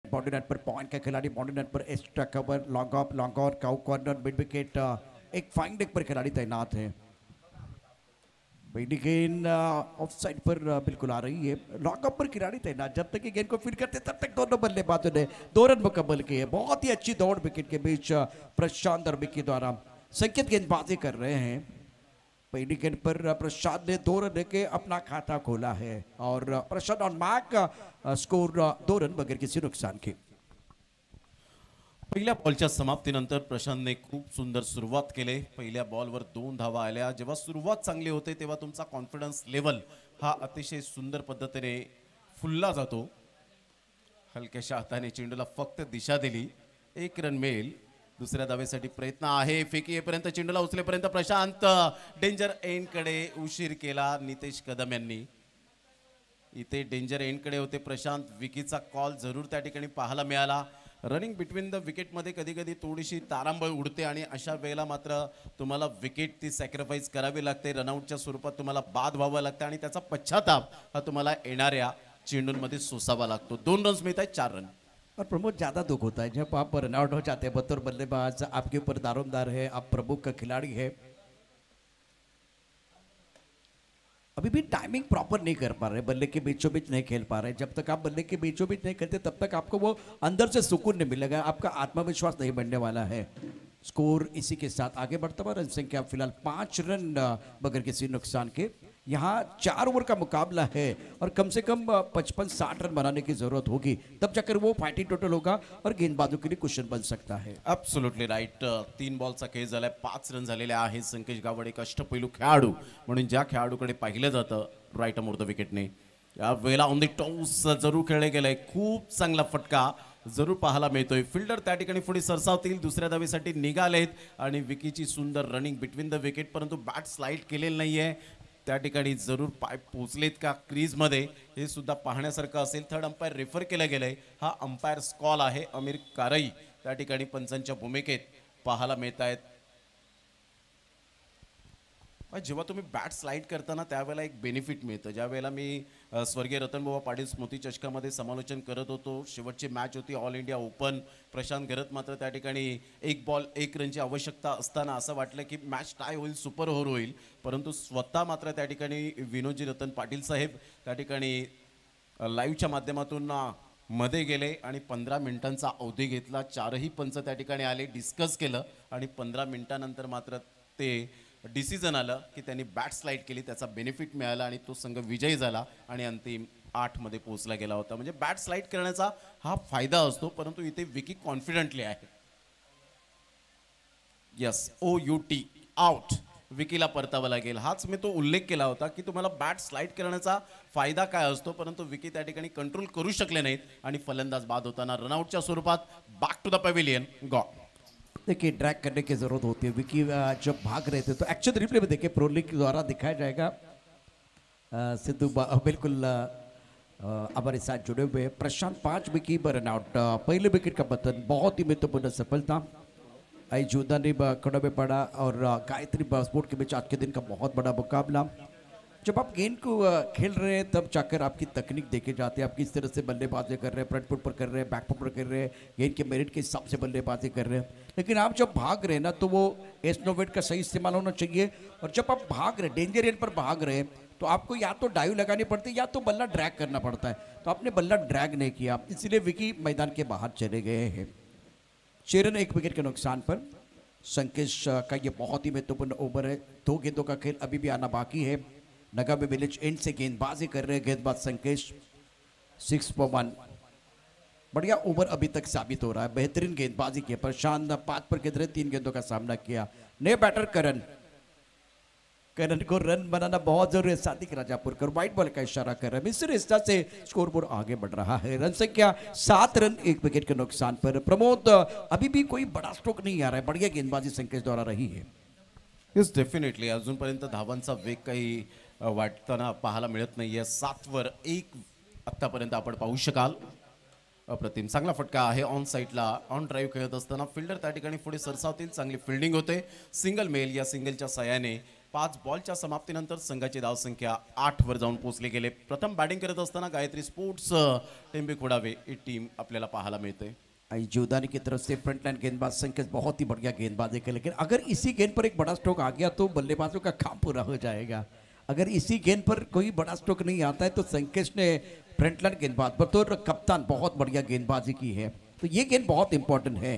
Boundary line पर point का खिलाड़ी, boundary line per extra cover, long off, long on, cow corner, mid wicket, एक fine deck पर खिलाड़ी तैनात है। पहली गेंद ऑफ साइड पर बिल्कुल आ रही है। लॉन्ग ऑफ पर खिलाड़ी तैनात, जब तक ये गेंद को फीड करते तब तक दोनों बल्लेबाजों ने 2 रन मुकम्मल किए। बहुत ही अच्छी दौड़ विकेट के बीच प्रशांत और विकी द्वारा। संकेत गेंदबाजी कर रहे हैं। पहली गेंद पर प्रशांत ने 2 रन लेके अपना खाता खोला है और Prashant on mark, score 2 run बगैर किसी नुकसान के। पहिल्या बॉलच्या समाप्तीनंतर प्रशांतने खूप सुंदर सुरुवात केली। पहिल्या बॉलवर 2 धावा आल्या। जेव्हा सुरुवात चांगली होते तेव्हा तुमचा कॉन्फिडन्स लेवल हा अतिशय सुंदर पद्धतीने फुलला जातो। हलक्याशा हाताने चेंडूला फक्त दिशा दिली, 1 रन मिळेल। दुसऱ्या धावेसाठी प्रयत्न आहे, फेकी येईपर्यंत चेंडूला उचलेपर्यंत प्रशांत डेंजर एंडकडे उशीर केला नितेश कदम यांनी। इथे डेंजर एंडकडे होते प्रशांत। विकीचा कॉल जरूर त्या ठिकाणी पाहायला मिळाला। रनिंग बिटवीन द विकेटमध्ये कधी कधी थोडीशी तारांबळ उडते आणि अशा वेळेला मात्र तुम्हाला विकेट ती सॅक्रिफाईस करावी लागते। रनआउटच्या स्वरूपात तुम्हाला बाद व्हावं लागतं आणि त्याचा पश्चाताप हा तुम्हाला येणाऱ्या चेंडूंमध्ये सोसावा लागतो। 2 रन्स मिळत आहेत, 4 रन। और प्रमोद, ज़्यादा दुख होता है जब आप रनआउट हो जाते हैं। बतौर बल्लेबाज आपके ऊपर दारोमदार है, आप प्रमुख का खिलाड़ी है, अभी भी टाइमिंग प्रॉपर नहीं कर पा रहे, बल्ले के बीचों बीच नहीं खेल पा रहे। जब तक आप बल्ले के बीचों बीच नहीं खेलते तब तक आपको वो अंदर से सुकून नहीं मिलेगा, आपका आत्मविश्वास नहीं बढ़ने वाला है। स्कोर इसी के साथ आगे बढ़ता हुआ, रन संख्या फिलहाल 5 रन बगैर किसी नुकसान के। यहाँ 4 ओवर का मुकाबला है और कम से कम 55-60 रन बनाने की जरूरत होगी, तब जाकर वो फाइटिंग टोटल होगा और गेंदबाजों के लिए क्वेश्चन बन सकता है। Absolutely right. 3 बॉलचा खेळ झालाय, 5 रन झालेले आहेत। संकेश गावड एक अष्टपैलू खेळाडू म्हणून ज्या खेळाडूकडे पाहिलं जातं राईट अमोर द विकेटने, या वेळेला ऑन द टॉस जरूर खेळले गेले। खूप चांगला फटका जरूर पाहायला मिळतोय। फिल्डर त्या ठिकाणी पुढे सरसावतील, दुसऱ्या धावेसाठी निघालेत आणि विकीची सुंदर रनिंग बिटवीन द विकेट, परंतु बॅट स्लाइड केलेलं नाहीये। त्या ठिकाणी जरूर पाय पोचलेत का क्रीजमध्ये हे सुद्धा पाहण्यासारखं असेल। थर्ड अंपायर रेफर केलं गेलंय, हा अंपायर कॉल आहे। अमीर कारई त्या ठिकाणी पंचांच्या भूमिकेत पाहायला मिळत आहेत। जेव्हा तुम्ही बॅट स्लाइड करताना त्यावेळेला एक बेनिफिट मिळतं। ज्या वेळेला मी स्वर्गीय रतनबाबा पाटील स्मृती चषकामध्ये समालोचन करत होतो, शेवटची मॅच होती ऑल इंडिया ओपन, प्रशांत घरत मात्र त्या ठिकाणी 1 बॉल 1 रनची आवश्यकता असताना असं वाटलं की मॅच टाय होईल, सुपर ओव्हर होईल, परंतु स्वतः मात्र त्या ठिकाणी विनोदजी रतन पाटील साहेब त्या ठिकाणी लाईव्हच्या माध्यमातून मध्ये गेले आणि 15 मिनिटांचा अवधी घेतला। 4ही पंच त्या ठिकाणी आले, डिस्कस केलं आणि 15 मिनिटानंतर मात्र ते डिसिजन आलं की त्यांनी बॅट स्लाइड केली, त्याचा बेनिफिट मिळाला आणि तो संघ विजयी झाला आणि अंतिम 8 मध्ये पोहोचला गेला होता। म्हणजे बॅट स्लाइड करण्याचा हा फायदा असतो, परंतु इथे विकी कॉन्फिडेंटली आहे। यस, OUT आउट, विकीला परतावा लागेल। हाच मी तो उल्लेख केला होता की तुम्हाला बॅट स्लाइड करण्याचा फायदा काय असतो, परंतु विकी त्या ठिकाणी कंट्रोल करू शकले नाहीत आणि फलंदाज बाद होताना रनआउटच्या स्वरूपात back to the pavilion got. देखिए, ड्रैग करने की जरूरत होती है। विकी जब भाग रहे थे तो एक्चुअल रिप्ले में देखिए, प्रो लीग द्वारा दिखाया जाएगा। सिद्धू बिल्कुल हमारे साथ जुड़े हुए हैं। प्रशांत 5 विकेट पर रन आउट, पहले विकेट का पतन बहुत ही महत्वपूर्ण सफलता। आई जोधा ने खड़े में पड़ा और गायत्री स्पोर्ट के बीच आज के दिन का बहुत बड़ा मुकाबला। जब आप गेंद को खेल रहे हैं तब जाकर आपकी तकनीक देखे जाते हैं, आप किस तरह से बल्लेबाजी कर रहे हैं, फ्रंट फुट पर कर रहे हैं, बैक फुट पर कर रहे हैं, गेंद के मेरिट के हिसाब से बल्लेबाजी कर रहे हैं। लेकिन आप जब भाग रहे हैं ना, तो वो एस्नोवेट का सही इस्तेमाल होना चाहिए। और जब आप भाग रहे हैं, डेंजर एंड पर भाग रहे हैं, तो आपको या तो डाइव लगानी पड़ती है या तो बल्ला ड्रैग करना पड़ता है। तो आपने बल्ला ड्रैग नहीं किया, इसलिए विकी मैदान के बाहर चले गए हैं। 6 रन 1 विकेट के नुकसान पर। संकेश का ये बहुत ही महत्वपूर्ण ओवर है। 2 गेंदों का खेल अभी भी आना बाकी है। नगामे विलेज एंड से गेंदबाजी कर रहे हैं गेंदबाज संकेश। 6 for 1, बढ़िया ओवर अभी तक साबित हो रहा है। बेहतरीन गेंदबाजी की। प्रशांत 5 पर खेल रहे, 3 गेंदों का सामना किया। नए बैटर करण को रन बनाना बहुत जरूरी है। सादिक राजापुरकर व्हाइट बॉल का इशारा कर रहे हैं। मिस्र इस्ता से स्कोर बोर्ड आगे बढ़ रहा है। रन संख्या 7 रन 1 विकेट के नुकसान पर। प्रमोद, अभी भी कोई बड़ा स्ट्रोक नहीं आ रहा है, बढ़िया गेंदबाजी संकेश द्वारा रही है। येस, डेफिनेटली अजूनपर्यंत धावांचा वेग काही वाटताना पाहायला मिळत नाहीये। 7 वर 1 आतापर्यंत आपण पाहू शकाल। अप्रतिम चांगला फटका आहे ऑन साईडला। ऑन ड्राईव्ह खेळत असताना फिल्डर त्या ठिकाणी पुढे सरसावतील, चांगली फिल्डिंग होते। सिंगल मेल, या सिंगलच्या सहाय्याने 5 बॉलच्या समाप्तीनंतर संघाची धावसंख्या 8 वर जाऊन पोहोचली गेले. प्रथम बॅटिंग करत असताना गायत्री स्पोर्ट्स टेंबे खोडावे ही टीम आपल्याला पाहायला मिळते. जीवदानी की तरफ से फ्रंट लाइन गेंदबाज संकेत बहुत ही बढ़िया गेंदबाजी के, लेकिन अगर इसी गेंद पर एक बड़ा स्ट्रोक आ गया तो बल्लेबाजों का काम पूरा हो जाएगा. अगर इसी गेंद पर कोई बड़ा स्ट्रोक नहीं आता है तो संकेत ने फ्रंट लाइन गेंदबाज पर तो कप्तान बहुत बढ़िया गेंदबाजी की है. तो ये गेंद बहुत इंपॉर्टेंट है.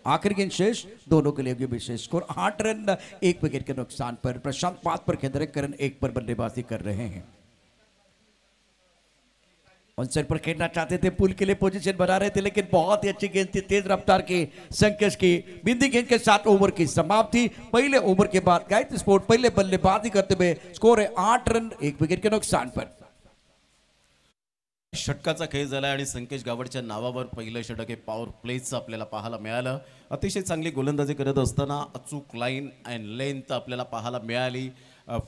आखिरी गेंद शेष दोनों के लिए विशेष स्कोर 8 रन 1 विकेट के नुकसान पर. प्रशांत 5 पर खेल रहे, करण 1 पर बल्लेबाजी कर रहे हैं. ऑनसाइड पर खेलना चाहते थे, पुल के लिए पोजीशन बना रहे थे, लेकिन बहुत ही अच्छी गेंद थी तेज रफ्तार की संकेश की. बिंदी गेंद के साथ ओवर की समाप्ति. पहले ओवर के बाद गायत्री स्पोर्ट पहले बल्लेबाजी करते हुए स्कोर है 8 रन 1 विकेट के नुकसान पर. षटकाचा खेळ झाला आणि संकेश गावडच्या नावावर पहिलं षटक हे पॉवर प्लेचं आपल्याला पाहायला मिळालं. अतिशय चांगली गोलंदाजी करत असताना अचूक लाईन अँड लेंथ आपल्याला पाहायला मिळाली.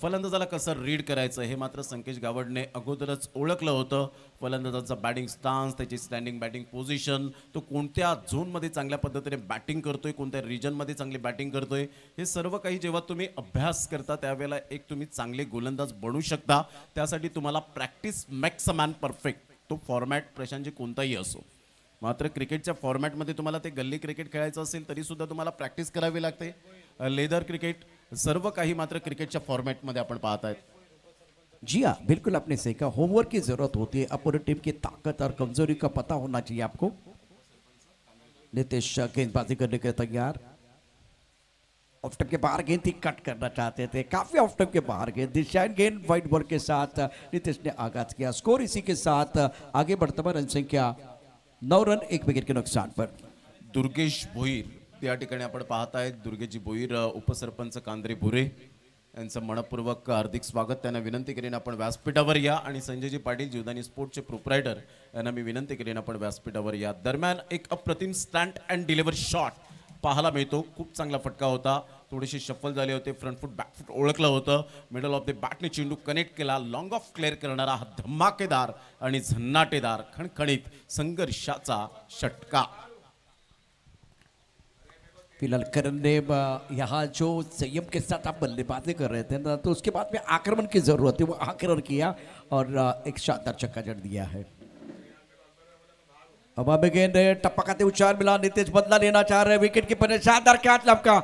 फलंदाजाला कसं रीड करायचं हे मात्र संकेश गावडने अगोदरच ओळखलं होतं. फलंदाजाचा बॅटिंग स्टान्स, त्याची स्टँडिंग बॅटिंग पोझिशन, तो कोणत्या झोनमध्ये चांगल्या पद्धतीने बॅटिंग करतोय, कोणत्या रिजनमध्ये चांगली बॅटिंग करतोय, हे सर्व काही जेव्हा तुम्ही अभ्यास करता त्यावेळेला एक तुम्ही चांगले गोलंदाज बनू शकता. त्यासाठी तुम्हाला practice makes a man perfect. तो फॉर्मॅट प्रशांतजी कोणताही असो, मात्र क्रिकेटच्या फॉर्मॅटमध्ये तुम्हाला ते गल्ली क्रिकेट खेळायचं असेल तरी सुद्धा तुम्हाला प्रॅक्टिस करावी लागते. लेदर क्रिकेट सर्व काही मात्र क्रिकेटच्या फॉर्मॅटमध्ये आपण पाहत आहेत. जी हाँ, बिल्कुल आपने सही कहा. होमवर्क की जरूरत होती है. अपोनेंट टीम की ताकत और कमजोरी का पता होना चाहिए आपको. नितेश गेंदबाजी करने के तैयार. ऑफ स्टंप के बाहर गेंद थी, कट करना चाहते थे, काफी ऑफ स्टंप के बाहर गेंद. दिशाएं गेंद वाइट बॉल के साथ नितेश ने आगाज किया. स्कोर इसी के साथ आगे बढ़ता हुआ रन संख्या 9 रन 1 विकेट के नुकसान पर. दुर्गेश भोईर या ठिकाणी आपण पाहत आहेत. दुर्गेशजी भोईर उपसरपंच कांद्रे भुरे यांचं मनपूर्वक हार्दिक स्वागत. त्यांना विनंती करीन आपण व्यासपीठावर या. आणि संजयजी पाटील जीवदानी स्पोर्टचे प्रोप्रायटर यांना मी विनंती करीन आपण व्यासपीठावर या. दरम्यान एक अप्रतिम स्टँड अँड डिलिव्हर शॉट पाहायला मिळतो. खूप चांगला फटका होता. थोडेसे शफल झाले होते. फ्रंट फूट बॅक फूट ओळखलं होतं. मिडल ऑफ द बॅटने चेंडू कनेक्ट केला. लॉंग ऑफ क्लिअर करणारा हा धमाकेदार आणि झन्नाटेदार खणखणीत संघर्षाचा षटका. फिलहाल करण ने यहाँ जो संयम के साथ आप बल्लेबाजी कर रहे थे ना, तो उसके बाद में आक्रमण की जरूरत है. वो आक्रमण किया और एक शानदार छक्का जड़ दिया है. अब हमें गेंद टप्पा खाते उच्चार मिला. नितेश बदला लेना चाह रहे हैं. विकेट कीपर ने शानदार कैच लपका.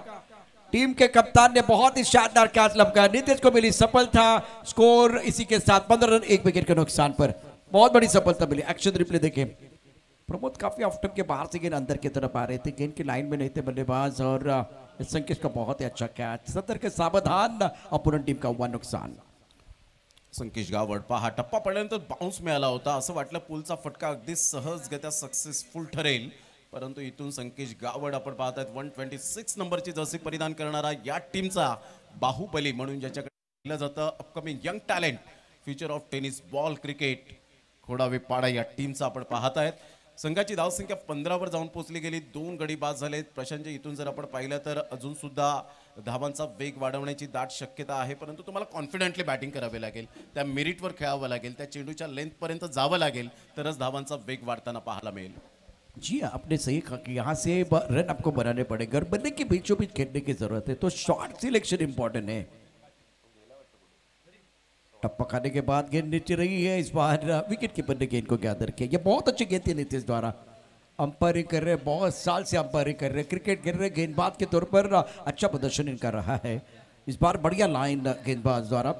टीम के कप्तान ने बहुत ही शानदार कैच लपका. नितेश को मिली सफलता. स्कोर इसी के साथ 15 रन 1 विकेट के नुकसान पर. बहुत बड़ी सफलता मिली. एक्शन रिप्ले देखें. प्रमोद काफी ऑफ स्टंप के बाहर से गेंद अंदर की तरफ आ रहे थे. गेंद की लाइन में नहीं थे बल्लेबाज और संकेश का बहुत ही अच्छा कैच. सतर्क सावधान अपोनेंट टीम का हुआ नुकसान. संकेश गावड पहा टप्पा पडल्यानंतर बाउन्स मिळाला होता. असं वाटलं पुलचा फटका अगदी सहजगत्या सक्सेसफुल ठरेल, परंतु इथून संकेश गावड आपण पाहत आहेत 126 नंबरची जर्सी परिधान करणारा या टीमचा बाहुबली म्हणून ज्याच्याकडे पाहिलं जातं. Upcoming young talent, future of tennis ball cricket Khodawe Pada या टीमचा आपण पाहत आहेत. संघाची धावसंख्या 15 वर जाऊन पोहोचली गेली. 2 गडी बाद झालेत. प्रशांतजी इथून जर आपण पाहिलं तर अजून सुद्धा धावांचा वेग वाढवण्याची दाट शक्यता आहे, परंतु तुम्हाला कॉन्फिडेंटली बॅटिंग करावी लागेल. त्या मेरिटवर खेळावं लागेल. त्या चेंडूच्या लेंथपर्यंत जावं लागेल, तरच धावांचा वेग वाढताना पाहायला मिळेल. जी आपने सही कहा कि यहाँ से रन आपको बनाने पड़ेंगे और बल्ले के बीचों बीच खेलने की जरूरत है. तो शॉर्ट सिलेक्शन इंपॉर्टेंट है. टप्पा खाने के बाद गेंद नीचे रही है. इस बार विकेट कीपर ने गेंद को गैदर किया. ये बहुत अच्छी गेंद थी नितेश द्वारा. अंपायरिंग कर रहे हैं, बहुत साल से अंपायरिंग कर रहे हैं, क्रिकेट खेल रहे हैं. गेंदबाज के तौर पर अच्छा प्रदर्शन इनका रहा है. इस बार बढ़िया लाइन गेंदबाज द्वारा.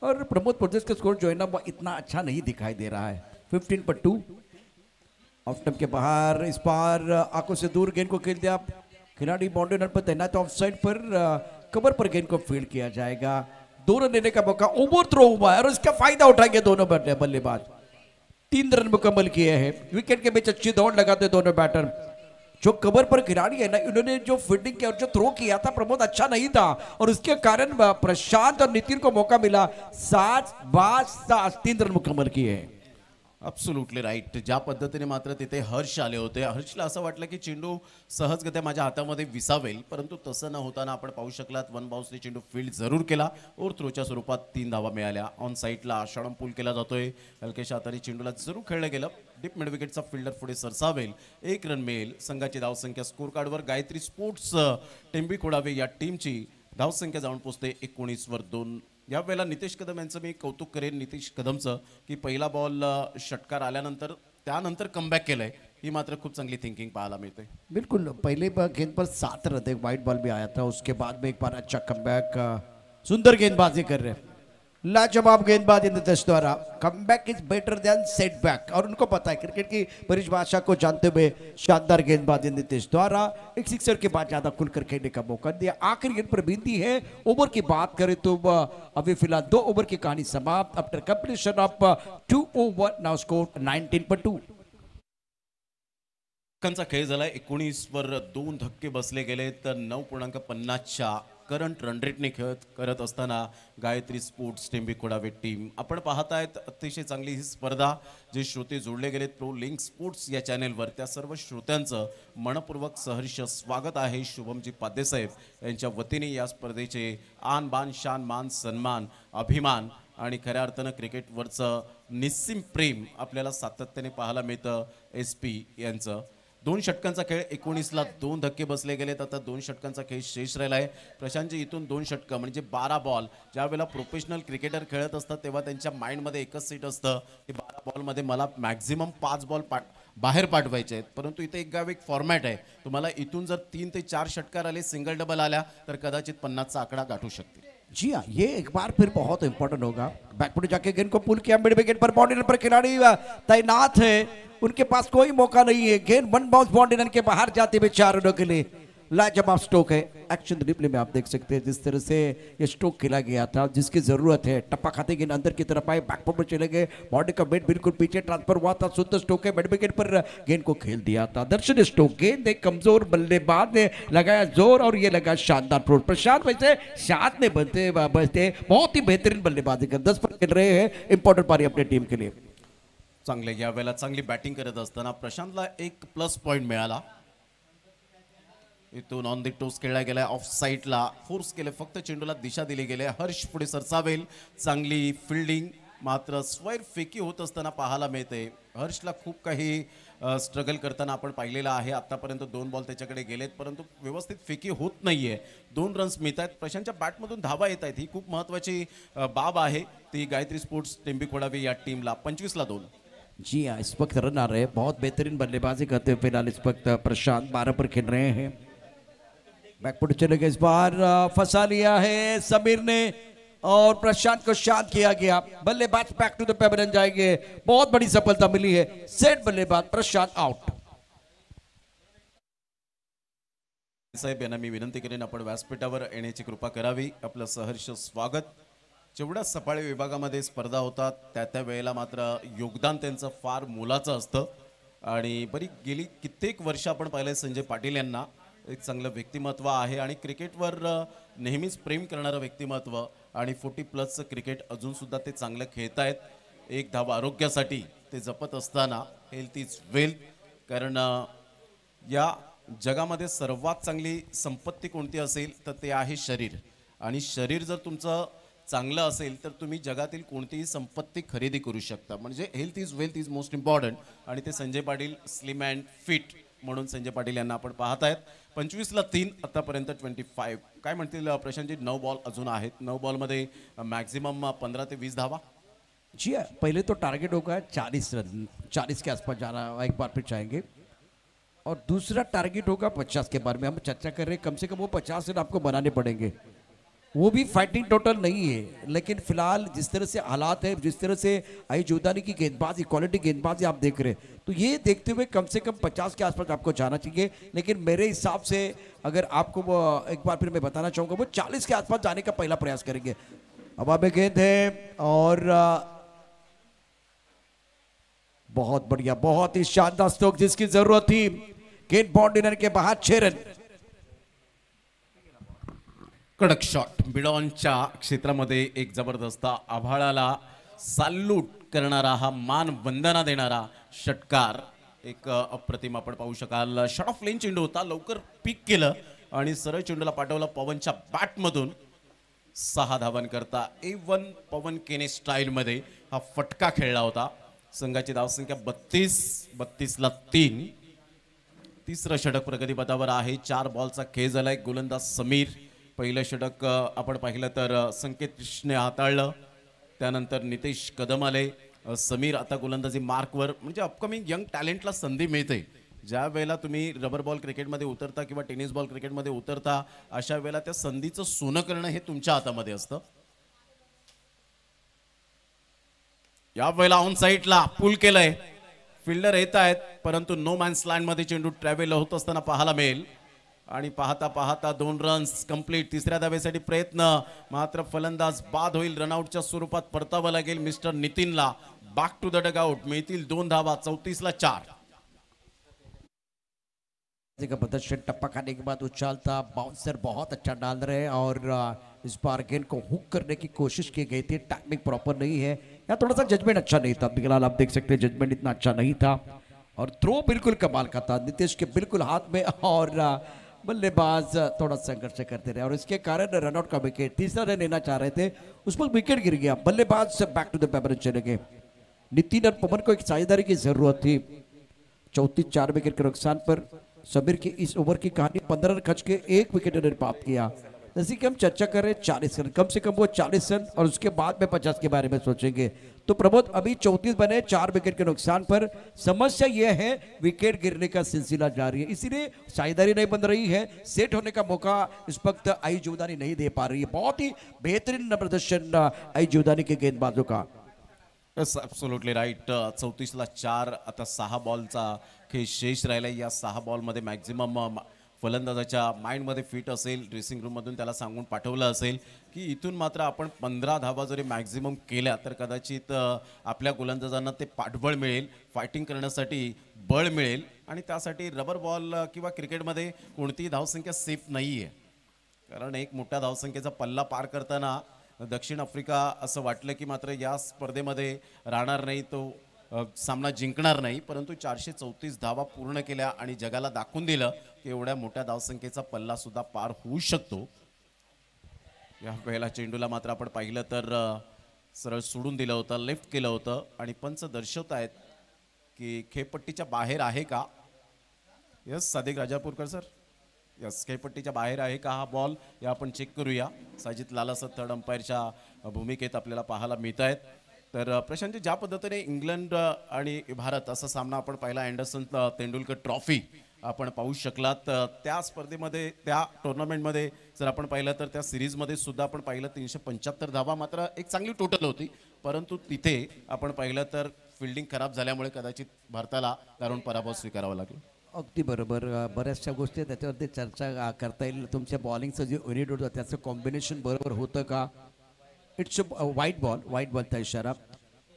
और प्रमोद प्रदेश का स्कोर जो है ना वो इतना अच्छा नहीं दिखाई दे रहा है. 15 पर 2. ऑफ स्टंप के बाहर इस बार आंखों से दूर गेंद को खेल दिया. खिलाड़ी बाउंड्री लाइन पर तैनात. ऑफ साइड पर कवर पर गेंद को फील्ड किया जाएगा. 2 रन लेने का मौका. ओवर थ्रो हुआ है और इसका फायदा उठाएंगे दोनों बल्लेबाज. 3 रन मुकम्मल किए हैं. विकेट के बीच अच्छी दौड़ लगाते दोनों बैटर. जो कवर पर खिलाड़ी है ना, इन्होंने जो फील्डिंग किया और जो थ्रो किया था प्रमोद अच्छा नहीं था और उसके कारण प्रशांत और नितिन को मौका मिला. 7 बाद 3 रन मुकम्मल किए हैं. Absolutely right. ज्या पद्धतीने मात्र तिथे हर्ष आले होते. हर्षला असं वाटलं की चेंडू सहजगत्या माझ्या हातामध्ये विसावेल, परंतु तसं न होताना आपण पाहू शकलात 1 बाउन्सने चेंडू फील्ड जरूर केला. ओव्हर थ्रोच्या स्वरूपात 3 धावा मिळाल्या. ऑन साईडला शॉर्ट पूल केला जातोय. हलकेशा हाताने चेंडूला जरूर खेळलं गेलं. डीप मिड विकेटचा फिल्डर पुढे सरसावेल. 1 रन मिळेल. संघाची धावसंख्या स्कोर कार्डवर गायत्री स्पोर्ट्स टेंबी खोडावे या टीमची धावसंख्या जाऊन पोचते 19 वर 2. यावेळेला नितेश कदम यांचं मी कौतुक करेन, नितेश कदमचं, की पहिला बॉल षटकार आल्यानंतर त्यानंतर कमबॅक केलंय, ही मात्र खूप चांगली थिंकिंग पाहायला मिळते. बिल्कुल पहले गेंद पर 7 रन थे, वाइट बॉल भी आया था, उसके बाद में एक बार अच्छा कमबैक, सुंदर गेंदबाजी कर रहे हैं, लाजवाब गेंदबाजी नितेश द्वारा. Comeback is better than setback, और उनको पता है क्रिकेट की परिभाषा को जानते हुए शानदार गेंदबाजी नितेश द्वारा. एक सिक्सर के बाद ज्यादा खुलकर खेलने का मौका दिया. आखिरी गेंद पर बिंदी है. ओवर की बात करें तो अभी फिलहाल 2 ओवर की कहानी समाप्त. After completion of 2 over, now score 19-2. चा खेळ झालाय. 19 वर 2 धक्के बसले गेले तर 9.50च्या करंट रन रेटने खेळ करत असताना गायत्री स्पोर्ट्स टेंबी खोडावे टीम आपण पाहतायत. अतिशय चांगली ही स्पर्धा. जे श्रोते जोडले गेलेत प्रो लिंक स्पोर्ट्स या चॅनेलवर, त्या सर्व श्रोत्यांचं मनपूर्वक सहर्ष स्वागत आहे. शुभमजी पादेसाहेब यांच्या वतीने या स्पर्धेचे आन बान शान मान सन्मान अभिमान आणि खऱ्या अर्थानं क्रिकेटवरचं निस्सीम प्रेम आपल्याला सातत्याने पाहायला मिळतं. SP यांचं 2 षटकांचा खेळ. 19ला 2 धक्के बसले गेलेत. आता 2 षटकांचा खेळ शेष राहिला आहे. प्रशांतजी, इथून 2 षटकं म्हणजे 12 बॉल. ज्या वेळेला प्रोफेशनल क्रिकेटर खेळत असतात तेव्हा त्यांच्या माइंडमध्ये एकच सीट असतं की 12 बॉलमध्ये मला मॅक्झिमम 5 बॉल बाहेर पाठवायचे आहेत. परंतु इथे एक एक फॉर्मॅट आहे. तुम्हाला इथून जर 3 ते 4 षटकार आले, सिंगल डबल आल्या तर कदाचित 50चा आकडा गाठू शकते. जी हाँ, ये एक बार फिर बहुत इंपॉर्टेंट होगा. बैकफुट जाके गेंद को पुल किया, मिड विकेट पर बाउंड्री पर खिलाड़ी तैनात है, उनके पास कोई मौका नहीं है. गेंद 1 बाउंस बाउंड्री के बाहर जाते हुए 4 रनों के लिए. लाजवाब स्ट्रोक है. एक्शन रिप्ले में आप देख सकते हैं जिस तरह से ये स्ट्रोक खेला गया था, जिसकी जरूरत है. टप्पा खाते गेंद अंदर की तरफ आए, बैकफुट पर चले गए, बॉडी का वेट बिल्कुल पीछे ट्रांसफर हुआ था. शुद्ध स्ट्रोक है. मिड विकेट पर गेंद को खेल दिया था. दर्शन स्ट्रोक. गेंद एक कमजोर बल्लेबाज ने लगाया जोर और ये लगा शानदार फ्लोट. प्रशांत वैसे साथ में बजते बहुत ही बेहतरीन बल्लेबाजी कर 10 पर खेल रहे हैं. इंपॉर्टेंट पारी अपनी टीम के लिए. चांगले यावेळेला चांगली बॅटिंग करत असताना प्रशांतला एक प्लस पॉइंट मिळाला. इथून ऑन द टोस खेळला गेला, ऑफ साईडला फोर्स केले, फक्त चेंडूला दिशा दिली गेली. हर्ष पुढे सरसावेल. चांगली फिल्डिंग, मात्र स्वैर फेकी होत असताना पाहायला मिळते. हर्षला खूप काही स्ट्रगल करताना आपण पाहिलेलं आहे. आतापर्यंत 2 बॉल त्याच्याकडे गेलेत परंतु व्यवस्थित फेकी होत नाहीये. 2 रन्स मिळत आहेत. प्रशांतच्या बॅटमधून धावा येत आहेत. ही खूप महत्वाची बाब आहे. ती गायत्री स्पोर्ट्स टेंबी खोडावी या टीमला. 25ला 2. जी हाँ, इस वक्त रन आ रहे हैं. बहुत बेहतरीन बल्लेबाजी करते हुए फिलहाल इस वक्त प्रशांत 12 पर खेल रहे हैं. बैकफुट चले गए. इस बार फंसा लिया है समीर ने और प्रशांत को शांत किया गया. बल्लेबाज बैक टू द पेविलियन जाएंगे. बहुत बड़ी सफलता मिली है. सेट बल्लेबाज प्रशांत आउट. साहेब यांना मी विनंती करेन आपण व्यासपीठावर येण्याची कृपा करावी. आपलं सहर्ष स्वागत. जेवढ्या सफाळे विभागामध्ये स्पर्धा होतात त्या वेळेला मात्र योगदान त्यांचं फार मोलाचं असतं. आणि बरी गेली कित्येक वर्ष आपण पाहिले संजय पाटील यांना. एक चांगलं व्यक्तिमत्व आहे आणि क्रिकेटवर नेहमीच प्रेम करणारं व्यक्तिमत्व. आणि 40+ क्रिकेट अजूनसुद्धा ते चांगलं खेळतायत. एक धाव आरोग्यासाठी ते जपत असताना हेल्थ इज वेल्थ. कारण या जगामध्ये सर्वात चांगली संपत्ती कोणती असेल तर ते आहे शरीर. आणि शरीर जर तुमचं चांगलं असेल तर तुम्ही जगातील कोणतीही संपत्ती खरेदी करू शकता. म्हणजे health is wealth is most important. आणि ते Sanjay Patil slim and fit म्हणून संजय पाटील यांना आपण पाहत आहेत. 25ला 3, आतापर्यंत 25. काय म्हणतील प्रशांतजी? 9 बॉल अजून आहेत. 9 बॉलमध्ये मॅक्झिमम 15 ते 20 धावा. जी हाँ, पहले तो टारगेट होगा 40 रन, 40 के आसपास जाना एक बार फिर चाहेंगे. और दूसरा टारगेट होगा 50 के बारे में हम चर्चा कर रहे हैं. कम से कम वो 50 रन आपको बनाने पड़ेंगे. वो भी फाइटिंग टोटल नहीं है, लेकिन फिलहाल जिस तरह से हालात है, जिस तरह से आई जोदानी की गेंदबाजी, क्वालिटी गेंदबाजी आप देख रहे हैं, तो ये देखते हुए कम से कम 50 के आसपास आपको जाना चाहिए. लेकिन मेरे हिसाब से अगर आपको वो एक बार फिर मैं बताना चाहूँगा, वो 40 के आसपास जाने का पहला प्रयास करेंगे. हवा में गेंद है और बहुत बढ़िया, बहुत ही शानदार स्ट्रोक जिसकी जरूरत थी. गेंद बाउंड्री के बाहर 6 रन. कडक शॉट. बिडॉनच्या क्षेत्रामध्ये एक जबरदस्त आभाळाला साल्यूट करणारा, हा मान वंदना देणारा षटकार. एक अप्रतिम आपण पाहू शकाल. शॉट ऑफ लेन चेंडू होता. लवकर पिक केलं आणि सरळ चेंडूला पाठवलं पवनच्या बॅटमधून. 6 धावांकरता A1 पवन केने स्टाईलमध्ये हा फटका खेळला होता. संघाची धावसंख्या 32ला 3. तिसरं षटक प्रगतीपथावर आहे. 4 बॉलचा खेळ झालाय. गोलंदाज समीर पहिलं षटक आपण पाहिलं तर संकेत कृष्णे हाताळलं, त्यानंतर नितेश कदम आले, समीर आता गोलंदाजी मार्कवर. म्हणजे अपकमिंग यंग टॅलेंटला संधी मिळते. ज्या वेळेला तुम्ही रबर बॉल क्रिकेटमध्ये उतरता किंवा टेनिस बॉल क्रिकेटमध्ये उतरता, अशा वेळेला त्या संधीचं सोनं करणं हे तुमच्या हातामध्ये असतं. या वेळेला ऑन साईडला पूल केलंय, फिल्डर येत आहेत, परंतु नो मॅन्स लँड मध्ये चेंडू ट्रॅव्हल होत असताना पाहायला मिळेल. आणि पाहता पाहता 2 रन्स कंप्लीट. तिसऱ्या धावेसाठी प्रयत्न, मात्र फलंदाज बाद होईल. रनआउटच्या स्वरूपात परतावं लागेल मिस्टर नितीनला. Back to the dugout. मिळतील 2 धावा. 34ला 4. का प्रदर्शन टप्पा खाने के बाद उछालता बाउंसर बहुत अच्छा डाल रहे हैं और इस बार गेंद को हुक करने की कोशिश की गई थी, टाइमिंग प्रॉपर नहीं है या थोड़ा सा जजमेंट अच्छा नहीं था. फिलहाल आप देख सकते हैं जजमेंट इतना अच्छा नहीं था और थ्रो बिल्कुल कमाल का था नितेश के बिल्कुल हाथ में. और बल्लेबाज थोड़ा संघर्ष करते रहे और इसके कारण रनआउट का विकेट. तीसरा रन लेना चाह रहे थे, उस पर विकेट गिर गया. बल्लेबाज से बैक टू द पेपर चले गए. नितिन और पवन को एक साझेदारी की जरूरत थी. 34 विकेट के नुकसान पर समीर की इस ओवर की कहानी 15 रन खर्च के 1 विकेट उन्होंने प्राप्त किया. जैसे कि हम चर्चा कर रहे हैं 40 रन, कम से कम वो 40 रन और उसके बाद में 50 के बारे में सोचेंगे. तो प्रमोद अभी 34 बने 4 विकेट के नुकसान पर. समस्या यह है विकेट गिरने का सिलसिला जारी है, इसीलिए साझेदारी नहीं बन रही है. सेट होने का मौका इस वक्त आई जीवदानी नहीं दे पा रही है. बहुत ही बेहतरीन प्रदर्शन आई जीवदानी के गेंदबाजों का. Yes, absolutely right. 34ला 4. आता 6 बॉलचा खेळ शेष राहिला. या 6 बॉलमध्ये मॅक्झिमम फलंदाजाच्या माइंडमध्ये फिट असेल, ड्रेसिंग रूममधून त्याला सांगून पाठवलं असेल की इथून मात्र आपण 15 धावा जरी मॅक्झिमम केल्या तर कदाचित आपल्या गोलंदाजांना ते पाठबळ मिळेल, फायटिंग करण्यासाठी बळ मिळेल. आणि त्यासाठी रबर बॉल किंवा क्रिकेटमध्ये कोणतीही धावसंख्या सेफ नाही आहे. कारण एक मोठ्या धावसंख्येचा पल्ला पार करताना दक्षिण आफ्रिका असं वाटलं की मात्र या स्पर्धेमध्ये राहणार नाही, तो सामना जिंकणार नाही. परंतु 434 धावा पूर्ण केल्या आणि जगाला दाखवून दिलं की एवढ्या मोठ्या धावसंख्येचा पल्ला सुद्धा पार होऊ शकतो. या वेळेला चेंडूला मात्र आपण पाहिलं तर सरळ सोडून दिलं होतं, लेफ्ट केलं होतं आणि पंच दर्शवत आहेत की खेळपट्टीच्या बाहेर आहे का. Yes, Sadiq Rajapurkar sir. Yes, खेळपट्टीच्या बाहेर आहे का हा बॉल, हे आपण चेक करूया. साजिद लालासर थर्ड अंपायरच्या भूमिकेत आपल्याला पाहायला मिळत आहेत. तर प्रशांत, ज्या पद्धतीने इंग्लंड आणि भारत असा सामना आपण पाहिला, अँडरसन तेंडुलकर ट्रॉफी आपण पाहू शकलात. त्या स्पर्धेमध्ये, त्या टुर्नामेंटमध्ये जर आपण पाहिलं तर त्या सिरीजमध्ये सुद्धा आपण पाहिलं 375 धावा मात्र एक चांगली टोटल होती. परंतु तिथे आपण पाहिलं तर फिल्डिंग खराब झाल्यामुळे कदाचित भारताला दारुण पराभव स्वीकारावा लागला. अगदी बरोबर. बऱ्याचशा गोष्टी त्याच्यावरती चर्चा करता येईल. तुमच्या बॉलिंगचं जे युनिट होतं त्याचं कॉम्बिनेशन बरोबर होतं का. इट्स व्हाईट बॉलचा इशारा.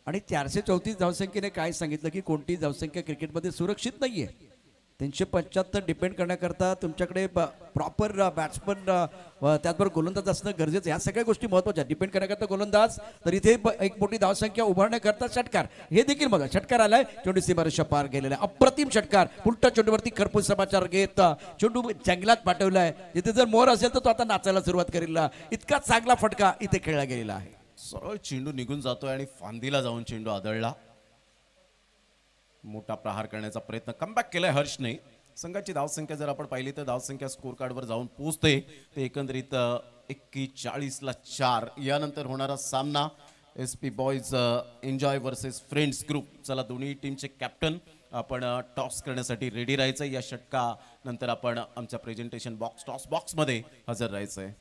आणि 434 धावसंख्येने काय सांगितलं की कोणतीही धावसंख्या क्रिकेटमध्ये सुरक्षित नाही आहे. 375 डिपेंड करण्याकरता तुमच्याकडे प्रॉपर बॅट्समन त्याचबरोबर गोलंदाज असणं गरजेचं. या सगळ्या गोष्टी महत्त्वाच्या. डिपेंड करण्याकरता गोलंदाज, तर इथे एक मोठी धावसंख्या उभारण्याकरता षटकार. हे देखील बघा, षटकार आलाय, चेंडू सीमारेषा पार गेलेला आहे. अप्रतिम षटकार. उलटा चेंडूवरती खरपूस समाचार घेत चेंडू जंगलात पाठवलाय. जिथे जर मोर असेल तर तो आता नाचायला सुरुवात करेल. इतका चांगला फटका इथे खेळला गेलेला आहे. सरळ चेंडू निघून जातोय आणि फांदीला जाऊन चेंडू आदळला. मोठा प्रहार करण्याचा प्रयत्न कमबॅक केलाय हर्षने. संघाची धावसंख्या जर आपण पाहिली तर धावसंख्या स्कोर कार्डवर जाऊन पोहोचते. ते एकंदरीत 41ला 4. यानंतर होणारा सामना SP boys enjoy versus friends group. चला, दोन्ही टीमचे कॅप्टन आपण टॉस करण्यासाठी रेडी राहायचं. या षटकानंतर आपण आमच्या प्रेझेंटेशन टॉस बॉक्समध्ये हजर राहायचं आहे.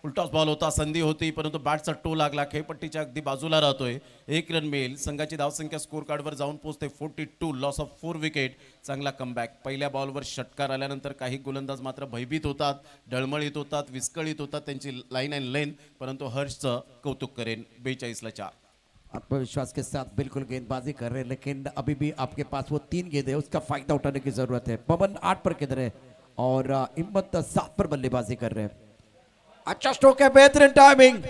उलटाच बॉल होता, संधी होती, परंतु बॅटचा टो लागला. खेळपट्टीच्या अगदी बाजूला राहतोय. 1 रन मिळेल. संघाची धावसंख्या स्कोर कार्डवर जाऊन पोहोचते 42. Loss of 4 wicket. चांगला कमबॅक. पहिल्या बॉलवर षटकार आल्यानंतर काही गोलंदाज मात्र भयभीत होतात, डळमळीत होतात, विस्कळीत होतात त्यांची लाईन अँड लेन. परंतु हर्षचं कौतुक करेन. 42ला 4. आत्मविश्वास के साथ बिल्कुल गेंदबाजी कर रहे हैं, लेकिन अभी भी आपके पास वो 3 गेंद है, उसका फायदा उठाने की जरूरत है. पवन 8 पर खेल रहे हैं और हिम्मत 7 पर बल्लेबाजी कर रहे हैं. अच्छा स्ट्रोक है, बेहतरीन टाइमिंग,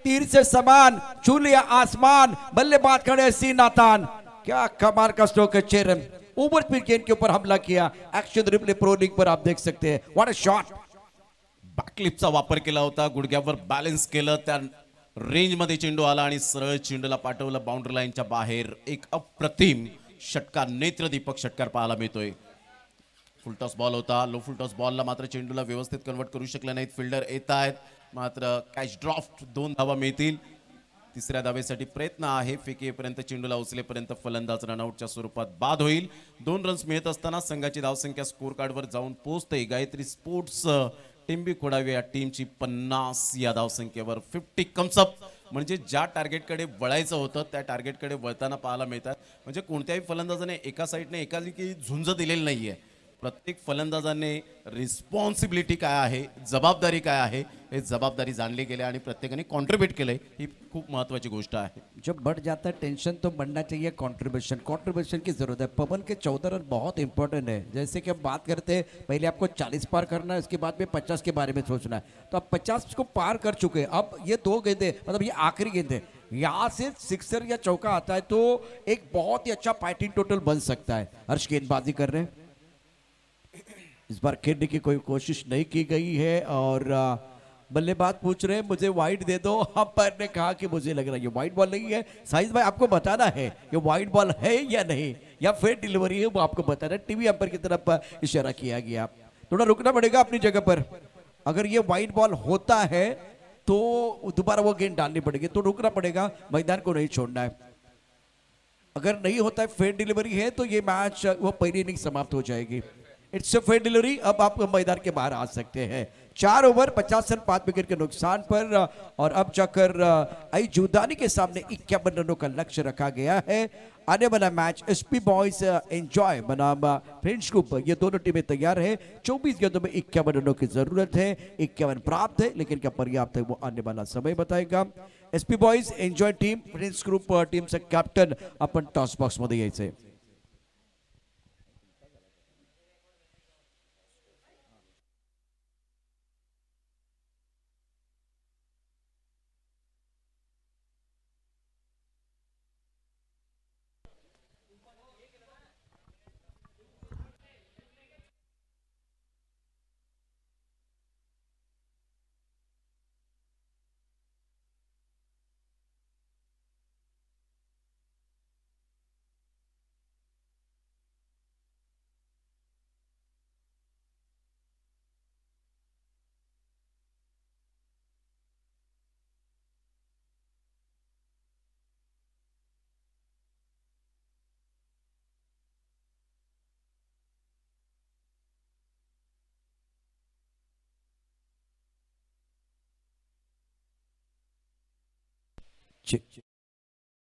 तीर से समान छू लिया आसमान. बल्लेबाज खड़े सी नातान. क्या कमाल का स्ट्रोक है. 6 रन. ओवर स्पीड गेंद के ऊपर हमला किया. एक्शन रिप्ले प्रो लीग पर आप देख सकते हैं. What a shot. बॅकलिपचा वापर केला होता. गुडघ्यावर बॅलन्स केलं, त्या रेंज मध्ये चेंडू आला आणि सरळ चेंडूला पाठवलं बाउंड्री लाईनच्या बाहेर. एक अप्रतिम षटकार, नेत्रदीपक षटकार पाहायला मिळतोय. फुलटॉस बॉल होता. लो फुलटॉस बॉलला मात्र चेंडूला व्यवस्थित कन्वर्ट करू शकले नाहीत. फिल्डर येत आहेत, मात्र कॅच ड्रॉफ्ट 2 धावा मिळतील. तिसऱ्या धावेसाठी प्रयत्न आहे. फेकीपर्यंत चेंडूला उचलेपर्यंत फलंदाज रनआउटच्या स्वरूपात बाद होईल. 2 रन्स मिळत असताना संघाची धावसंख्या स्कोर कार्डवर जाऊन पोहोचते. गायत्री स्पोर्ट्स टिंबी खोडावे या टीमची 50 या धावसंख्येवर 50 कम्स अप. म्हणजे ज्या टार्गेटकडे वळायचं होतं त्या टार्गेटकडे वळताना पाहायला मिळतात. म्हणजे कोणत्याही फलंदाजाने एका साईडने एकाकी झुंज दिलेली नाहीये. प्रत्येक फलंदाजाने रिस्पॉन्सिबिलिटी काय आहे, जबाबदारी काय आहे, हे जबाबदारी जाणली गेली आणि प्रत्येकाने कॉन्ट्रीब्यूट केलंय. ही खूप महत्वाची गोष्ट आहे. जब बढ़ जाता है टेंशन तो बढ़ना चाहिए कंट्रीब्यूशन, कंट्रीब्यूशन की जरूरत है. पवन के 14 रन बहुत इंपॉर्टेंट है. जैसे कि हम बात करते हैं पहले आपको 40 पार करना है, उसके बाद में 50 के बारे में सोचना है. तो आप 50 को पार कर चुके हैं. अब ये 2 गेंदें, मतलब ये आखिरी गेंद है, यहाँ से सिक्सर या चौका आता है तो एक बहुत ही अच्छा फाइटिंग टोटल बन सकता है. हर्ष गेंदबाजी कर रहे हैं. इस बार खेलने की कोई कोशिश नहीं की गई है और बल्लेबाज पूछ रहे हैं मुझे वाइड दे दो. अंपायर ने कहा कि मुझे लग रहा है ये वाइड बॉल नहीं है. साइज भाई आपको बताना है ये वाइड बॉल है या नहीं, या फेयर डिलीवरी है, वो आपको बताना है. टीवी अंपायर की तरफ इशारा किया गया. थोड़ा रुकना पड़ेगा अपनी जगह पर. अगर ये वाइड बॉल होता है तो दोबारा वो गेंद डालनी पड़ेगी, तो रुकना पड़ेगा, मैदान को नहीं छोड़ना है. अगर नहीं होता है, फेयर डिलीवरी है, तो ये मैच वो पहली इनिंग समाप्त हो जाएगी. It's fair delivery. अब आप मैदान के बाहर आ सकते हैं. 4 ओवर 50 रन 5 विकेट के नुकसान पर और अब जाकर आई जुदानी के सामने 51 रनों का लक्ष्य रखा गया है. आने वाला मैच एसपी बॉयज एंजॉय बनाम फ्रेंड्स ग्रुप, ये दोनों टीमें तैयार है. 24 गेंदों में 51 रनों की जरूरत है. 51 प्राप्त है, लेकिन क्या पर्याप्त है वो आने वाला समय बताएगा. SP boys enjoy team, friends group टीमचं कॅप्टन आपण टॉस बॉक्स मध्ये यायचंय.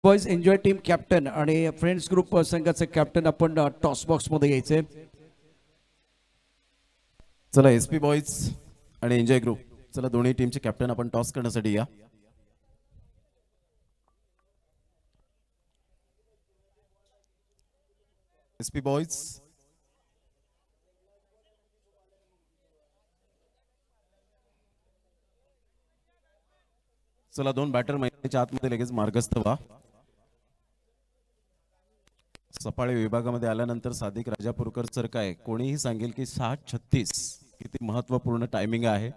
बॉयज एन्जॉय टीम कॅप्टन आणि फ्रेंड्स ग्रुप संघाचं कॅप्टन आपण टॉस बॉक्स मध्ये यायचंय. चला एसपी बॉयज आणि एन्जॉय ग्रुप, चला दोन्ही टीमचे कॅप्टन आपण टॉस करण्यासाठी या. एसपी बॉयज चला, 2 बॅटर मैदानाच्या आतमध्ये लगेच मार्गस्थ व्हा. सफाळे विभागामध्ये आल्यानंतर सादिक राजापूरकर सर काय कोणीही सांगेल की 6:36 किती महत्वपूर्ण टायमिंग आहे.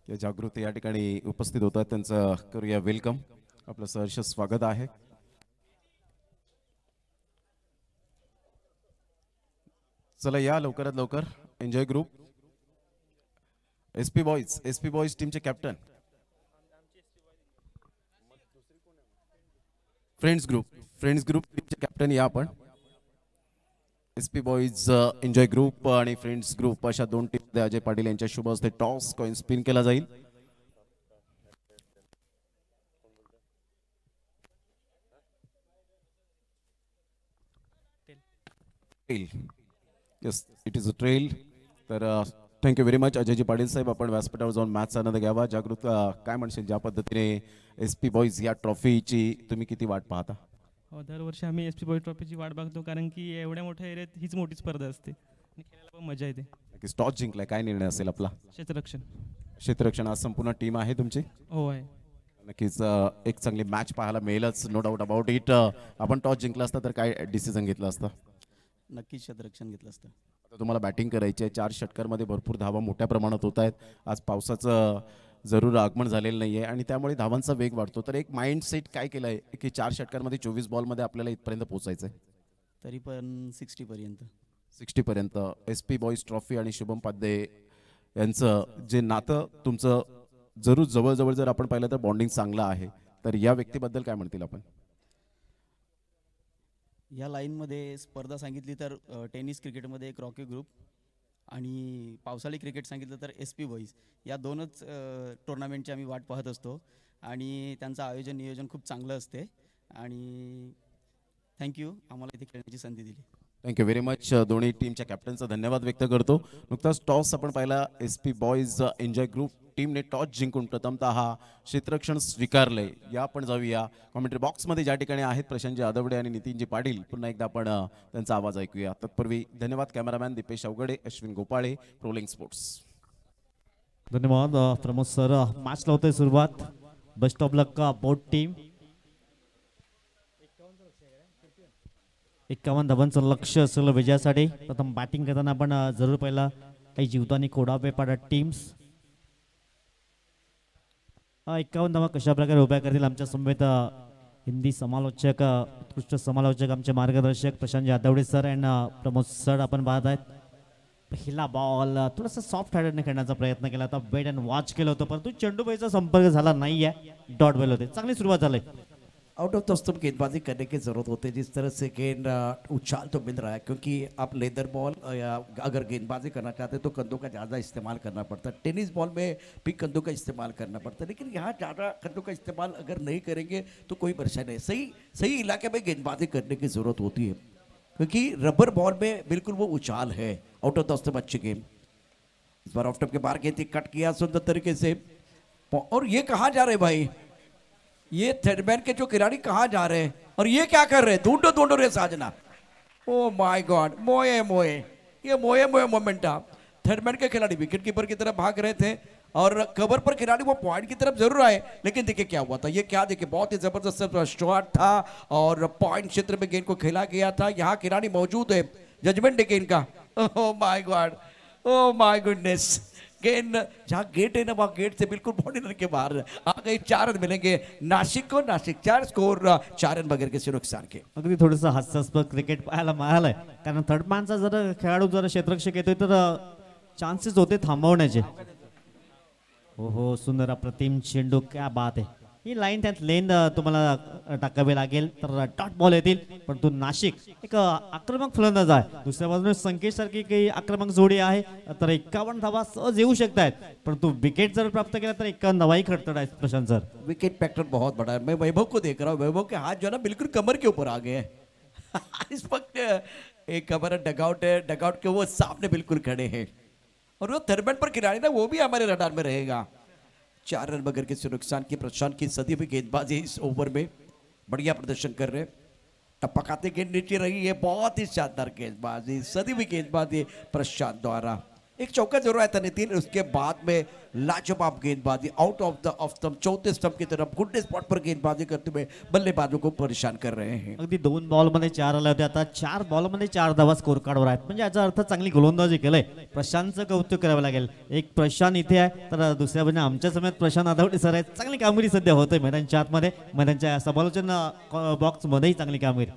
या जागृती या ठिकाणी उपस्थित होतात, त्यांचं करूया वेलकम. आपलं सहर्ष स्वागत आहे. चला या लवकरात लवकर. एन्जॉय ग्रुप, एसपी बॉयज टीमचे कॅप्टन. फ्रेंड्स ग्रुप टीमचे कॅप्टन या आपण. एसपी बॉयज एन्जॉय ग्रुप आणि फ्रेंड्स ग्रुप अशा 2 टीम अजय पाटील यांच्या शुभ हस्ते टॉस कॉइन स्पिन केला जाईल. Yes, it is a trail. तर thank you very much Ajayji Patil साहेब. आपण व्यासपीठावर जाऊन मॅचचा आनंद घ्यावा. जागृत काय म्हणशील, ज्या पद्धतीने एसपी बॉयज या ट्रॉफीची तुम्ही किती वाट पाहता? हो, दरवर्षी आम्ही एस पी बॉय ट्रॉफीची वाट बघतो, कारण की एवढ्या मोठ्या एरियात हीच मोठी स्पर्धा असते आणि खेळायला पण मजा येते. नक्कीच टॉस जिंकलाय, काय निर्णय असेल आपला? क्षेत्ररक्षण. आज संपूर्ण टीम आहे तुमची? हो आहे. नक्कीच एक चांगली मॅच पाहायला मिळेलच, नो डाऊट अबाउट इट. आपण टॉस जिंकला असता तर काय डिसिजन घेतला असता? नक्कीच क्षेत्ररक्षण घेतलं असतं. आता तुम्हाला बॅटिंग करायची आहे. 4 षटकांमध्ये भरपूर धावा मोठ्या प्रमाणात होत आहेत. आज पावसाचं जरूर आगमन झालेलं नाही आहे आणि त्यामुळे धावांचा वेग वाढतो. तर एक माइंडसेट काय केलं आहे की 4 षटकांमध्ये 24 बॉलमध्ये आपल्याला इथपर्यंत पोहोचायचं आहे? तरी पण 60 पर्यंत. 60 पर्यंत. एस पी बॉईज ट्रॉफी आणि शुभम पाध्ये यांचं जे नातं तुमचं जरूर जवळजवळ जर आपण पाहिलं तर बॉन्डिंग चांगलं आहे. तर या व्यक्तीबद्दल काय म्हणतील आपण? या लाईनमध्ये स्पर्धा सांगितली तर टेनिस क्रिकेटमध्ये एक रॉकी ग्रुप आणि पावसाळी क्रिकेट सांगितलं तर एस पी बॉईज, या दोनच टुर्नामेंटची आम्ही वाट पाहत असतो आणि त्यांचं आयोजन नियोजन खूप चांगलं असते. आणि थँक्यू आम्हाला इथे खेळण्याची संधी दिली. Thank you very much. दोन्ही टीमच्या कॅप्टनचा धन्यवाद व्यक्त करतो. नुकताच टॉस आपण पाहिला. S P boys enjoy group टीमने टॉस जिंकून प्रथमतः हा क्षेत्ररक्षण स्वीकारलंय. या आपण जाऊया कॉमेंट्री बॉक्समध्ये ज्या ठिकाणी आहेत प्रशांतजी आदवडे आणि नितीनजी पाटील. पुन्हा एकदा आपण त्यांचा आवाज ऐकूया. तत्पूर्वी धन्यवाद कॅमेरामॅन दीपेश अवगडे, अश्विन गोपाळे, प्रोलिंग स्पोर्ट्स. धन्यवाद प्रमोद सर. मॅच लावतोय सुरुवात. Best of luck both team. 51 धावांचं लक्ष असेल विजयासाठी. प्रथम बॅटिंग करताना आपण जरूर पहिला काही जीवदानी खोडावे पाडत टीम्स. 51 धावा कशा प्रकारे उभ्या करतील आमच्या समवेत हिंदी समालोचक, उत्कृष्ट समालोचक, आमचे मार्गदर्शक Prashant Jadhavde sir and Pramod sir आपण पाहत आहेत. पहिला बॉल थोडासा सॉफ्ट हँडेडने खेळण्याचा प्रयत्न केला होता. वेट अँड वॉच केलं होतं परंतु चेंडूबाईचा संपर्क झाला नाहीये. डॉट बॉल होते. चांगली सुरुवात झाली. आउट ऑफ द स्टंप गेंदबाजी करने की ज़रूरत होती है. जिस तरह से गेंद उछाल तो मिल रहा है क्योंकि आप लेदर बॉल या अगर गेंदबाजी करना चाहते हैं तो कंधों का ज़्यादा इस्तेमाल करना पड़ता है. टेनिस बॉल में भी कंधों का इस्तेमाल करना पड़ता है लेकिन यहाँ ज़्यादा कंधों का इस्तेमाल अगर नहीं करेंगे तो कोई परेशानी नहीं. सही सही इलाके में गेंदबाजी करने की ज़रूरत होती है क्योंकि रबर बॉल में बिल्कुल वो उछाल है. आउट ऑफ द स्टंप अच्छी गेम. इस बार ऑफ स्टंप के बाहर गेंद कट किया सुंदर तरीके से. और ये कहाँ जा रहे भाई? ये थर्डमैन के जो खिलाड़ी कहाँ जा रहे हैं और ये क्या कर रहे हैं? ढूंढो रे साजना. Oh my God. मोए मोए, ये मोए मोए मोमेंटा. थर्डमैन के खिलाड़ी विकेट कीपर की तरफ भाग रहे थे और कवर पर खिलाड़ी वो पॉइंट की तरफ जरूर आए लेकिन देखिए क्या हुआ था. ये क्या देखिए बहुत ही जबरदस्त शॉट था और पॉइंट क्षेत्र में गेंद को खेला गया था. यहाँ खिलाड़ी मौजूद है. जजमेंट है गेंद का. Oh my God, oh my goodness. गेंद जहाँ गेट है ना वहाँ गेट से बिल्कुल बॉडी रन के बाहर आ गई. 4 रन मिलेंगे नाशिक को. नाशिक 4 स्कोर 4 रन बगैर किसी नुकसान के. अगदी थोडंसं हास्यास्पद क्रिकेट पाहायला मिळालंय कारण थर्ड मॅनचा जर खेळाडू जर क्षेत्ररक्षक येतोय तर चान्सेस होते थांबवण्याचे. हो हो, सुंदर अप्रतिम चेंडू. क्या बात आहे. ही लाईन त्यात लेन तुम्हाला टाकावी लागेल तर डॉट बॉल येतील. परंतु नाशिक एक आक्रमक फलंदाज आहे. दुसऱ्या बाजूने संकेत सारखी काही आक्रमक जोडी आहे तर 51 धावा सहज येऊ शकतात. परंतु विकेट जर प्राप्त केला तर 51 धावाही खटखट आहेत प्रशांत सर. विकेट फैक्टर बहुत बड़ा है. मैं वैभव को देख रहा हूँ. वैभव के हाथ जो है ना बिल्कुल कमर के ऊपर आ गए हैं. इस वक्त एक हमारा डगआउट है. डगआउट के वो सामने बिल्कुल खड़े हैं और वो थर्डमैन पर खिलाड़ी ना वो भी हमारे रडार में रहेगा. 4 रन बगैर किसी नुकसान की. प्रशांत की सदी भी गेंदबाजी इस ओवर में बढ़िया प्रदर्शन कर रहे हैं. टपकाते गेंद नीचे रही है. बहुत ही शानदार गेंदबाजी. सदी भी गेंदबाजी प्रशांत द्वारा. एक चौका जरूर आया था नितिन. उसके बाद में लाजवाब गेंदबाजी out of the off stump. चौथे स्टंप की तरफ गुड स्पॉट पर गेंदबाजी करते हुए बल्लेबाजों को परेशान कर रहे हैं. अगदी 2 बॉलमध्ये 4 आले होते. आता 4 बॉलमध्ये 4 धावा स्कोर कार्डवर आहेत. म्हणजे याचा अर्थ चांगली गोलंदाजी केलंय. प्रशांतचं कौतुक करावं लागेल. एक प्रशांत इथे आहे तर दुसऱ्या बाजूने आमच्या समेत प्रशांत आदवडे सर आहेत. चांगली कामगिरी सध्या होते मैदानच्या आतमध्ये. मैदानच्या समालोचन बॉक्स मध्येही चांगली कामगिरी.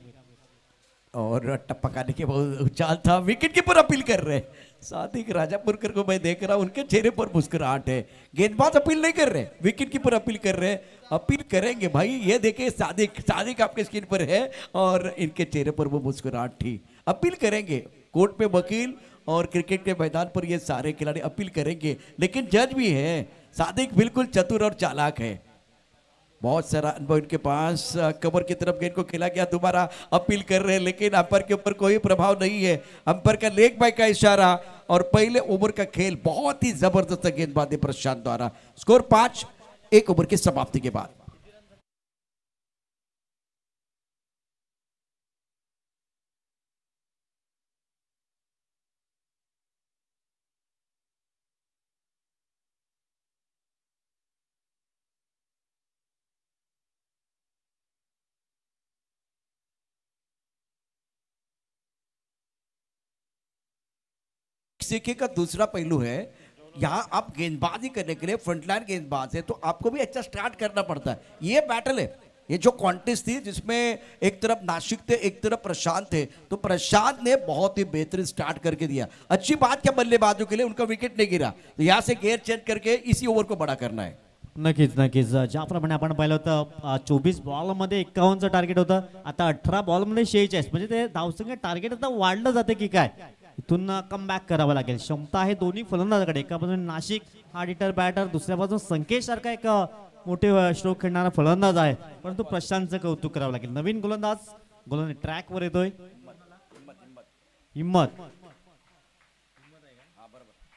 और टपकाने के बहुत उछाल था. विकेट कीपर अपील कर रहे हैं. सादिक राजापुरकर को मैं देख रहा हूं उनके चेहरे पर मुस्कुराहट है. गेंदबाज अपील नहीं कर रहे, विकेट कीपर अपील कर रहे हैं. अपील करेंगे भाई. ये देखिए सादिक सादिक आपके स्क्रीन पर है और इनके चेहरे पर वो मुस्कुराहट थी. अपील करेंगे. कोर्ट पे वकील और क्रिकेट के मैदान पर ये सारे खिलाड़ी अपील करेंगे लेकिन जज भी है. सादिक बिल्कुल चतुर और चालाक है. बहुत सारा अनुभव इनके पास. कवर की तरफ गेंद को खेला गया. दोबारा अपील कर रहे हैं लेकिन अंपायर के ऊपर कोई प्रभाव नहीं है. अंपायर का लेग बाय का इशारा और पहले ओवर का खेल बहुत ही जबरदस्त गेंदबाजी प्रशांत द्वारा. स्कोर 5 1 ओवर की समाप्ति के बाद. सीखे का दूसरा पहलू है, यहाँ आप गेंदबाजी करने के लिए फ्रंटलाइन गेंदबाज है तो आपको भी अच्छा स्टार्ट करना पड़ता है। ये बैटल है, ये जो कॉन्टेस्ट थी जिसमें एक तरफ नासिक थे एक तरफ प्रशांत थे, तो प्रशांत ने बहुत ही बेहतरीन स्टार्ट करके दिया। अच्छी बात क्या बल्लेबाजों के लिए, उनका विकेट नहीं गिरा, तो यहाँ से गेयर चेंज करके इसी ओव्हर को बड़ा करना है। नक्कीच नक्कीच ज्याप्रमाणे आपण पाहिलं होतं 24 बॉलमध्ये 51चं टार्गेट होतं, आता 18 बॉलमध्ये 46, म्हणजे ते धावसंख्या टार्गेट आता वाढलं जाते की काय, इथून कमबॅक करावं लागेल। क्षमता आहे दोन्ही फलंदाजाकडे, एका बाजूने नाशिक हा डिटर बॅटर, दुसऱ्या बाजून संकेश सारखा एक मोठे स्ट्रोक खेळणारा फलंदाज आहे, परंतु प्रशांतचं कौतुक करावं लागेल। नवीन गोलंदाज ट्रॅकवर येतोय, हिम्मत,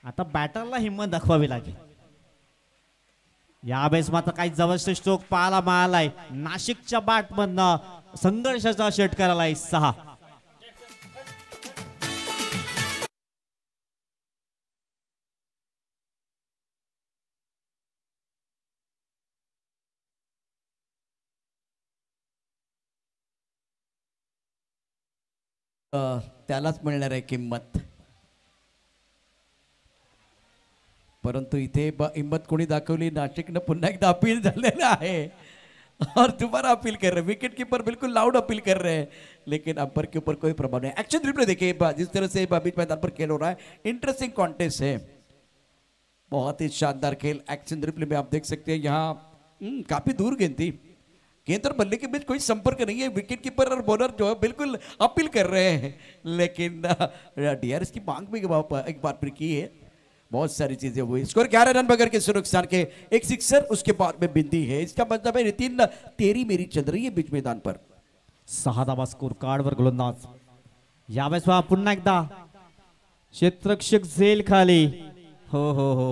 आता बॅटरला हिम्मत दाखवावी लागेल। यावेळेस मात्र काही जवळचे स्ट्रोक पाहायला मिळालाय, नाशिकच्या बॅटमधनं संघर्षाचा षटकार आलाय 6। त्यालाच मिळणार आहे किंमत, परंतु इथे हिम्मत कोणी दाखवली, नाशिकनं पुन्हा एकदा अपील झालेलं आहे और दोबारा अपील कर रहे हैं। विकेट कीपर बिल्कुल लाउड अपील कर रहे हैं, लेकिन अंपर के ऊपर कोई प्रभाव नहीं। एक्शन रिप्ले देखिए जिस तरह से बीच मैदान पर खेल हो रहा है, इंटरेस्टिंग कॉन्टेस्ट है, बहुत ही शानदार खेल। एक्शन रिप्ले में आप देख सकते हैं यहाँ काफी दूर गेंद थी, गेंद और बल्ले के बीच कोई संपर्क नहीं है, विकेट कीपर और बॉलर जो है बिल्कुल अपील कर रहे हैं, लेकिन डीआरएस की मांग भी एक बार फिर की है। बहुत सारी चीजें हुई, स्कोर 11 रन बगैर के नुकसान के, एक सिक्सर उसके बाद में बिंदी है, इसका मतलब है नितिन तेरी मेरी चल रही है बीच मैदान पर। 6 धावा स्कोर कार्डवर गोलंदाज, यावेळेस पुन्हा एकदा क्षेत्ररक्षक झेल खाली, हो हो हो,